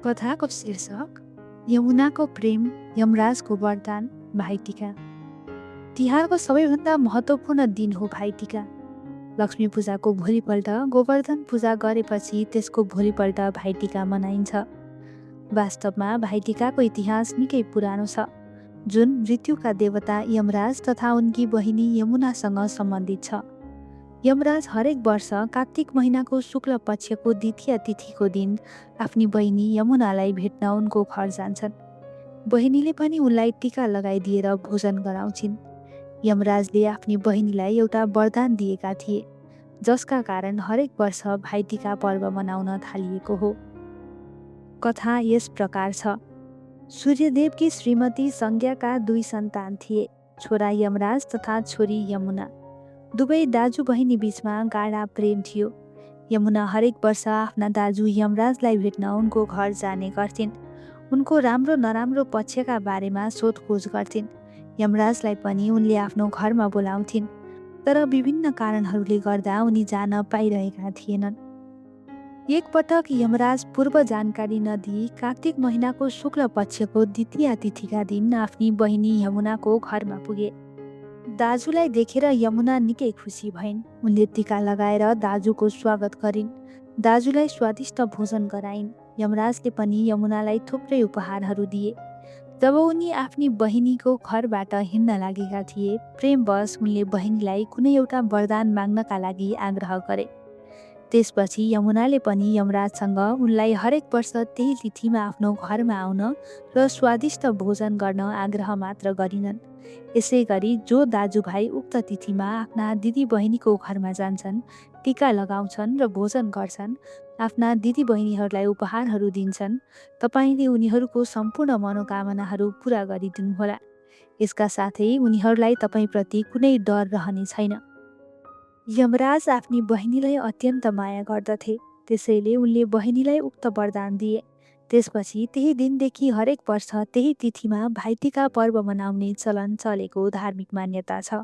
कथाको शीर्षक यमुनाको प्रेम यमराजको वरदान भाइटिका। तिहारको सबैभन्दा महत्त्वपूर्ण दिन हो भाइटिका। लक्ष्मी पूजाको भोलिपल्ट गोवर्धन पूजा गरेपछि त्यसको भोलिपल्ट भाइटिका मनाइन्छ। वास्तवमा भाइटिकाको इतिहास निकै पुरानो छ, जुन मृत्युका देवता यमराज तथा उनकी बहिनी यमुनासँग सम्बन्धित छ। यमराज हरेक वर्ष कार्तिक महिनाको शुक्ल पक्षको द्वितीय तिथिको दिन आफ्नी बहिनी यमुनालाई भेट्न उनको घर जान्छन्। बहिनीले पनि उनलाई टीका लगाइदिएर भोजन गराउँछिन्। यमराजले आफ्नी बहिनीलाई एउटा वरदान दिएका थिए, जसका कारण हरेक वर्ष भाइटिका पर्व मनाउन थालिएको हो। कथा यस प्रकार छ। सूर्यदेवकी श्रीमती संज्ञाका 2 सन्तान थिए, छोरा यमराज तथा छोरी यमुना। दुवै दाजु बहिनी बीचमा गाढा प्रेम थियो। यमुना हरेक वर्ष आफ्ना दाजु यमराजलाई भेट्न उनको घर जाने गर्थिन्। उनको राम्रो नराम्रो पक्षका बारेमा सोधखोज गर्थिन्। यमराजलाई पनि उनले आफ्नो घरमा बोलाउँथिन्, तर विभिन्न कारणहरूले गर्दा उनी जान पाइरहेका थिएनन्। एकपटक यमराज पूर्व जानकारी नदिई कार्तिक महिनाको शुक्ल पक्षको द्वितीय तिथिका दिन आफ्नी बहिनी यमुनाको घरमा पुगे। दाजुलाई देखेर यमुना निकै खुसी भइन्। उनले टीका लगाएर दाजुको स्वागत गरिन्। दाजुलाई स्वादिष्ट भोजन गराइन्। यमराजले पनि यमुनालाई थुप्रै उपहारहरू दिए। जब उनी आफ्नी बहिनीको घरबाट हिँड्न लागेका थिए, प्रेमवश उनले बहिनीलाई कुनै एउटा वरदान माग्नका लागि आग्रह गरे। त्यसपछि यमुनाले पनि यमराजसँग उनलाई हरेक वर्ष त्यही तिथिमा आफ्नो घरमा आउन र स्वादिष्ट भोजन गर्न आग्रह मात्र गरिनन्। यसै गरी जो दाजुभाइ उक्त तिथिमा आफ्ना दिदी बहिनीको घरमा जान्छन्, टीका लगाउँछन् र भोजन गर्छन्, आफ्ना दिदी बहिनीहरूलाई उपहारहरू दिन्छन्, तपाईँले उनीहरूको सम्पूर्ण मनोकामनाहरू पुरा गरिदिनुहोला। यसका साथै उनीहरूलाई तपाईँप्रति कुनै डर रहने छैन। यमराज आफ्नी बहिनीलाई अत्यन्त माया गर्दथे, त्यसैले उनले बहिनीलाई उक्त वरदान दिए। त्यसपछि त्यही दिनदेखि हरेक वर्ष त्यही तिथिमा भाइटिका पर्व मनाउने चलन चलेको धार्मिक मान्यता छ।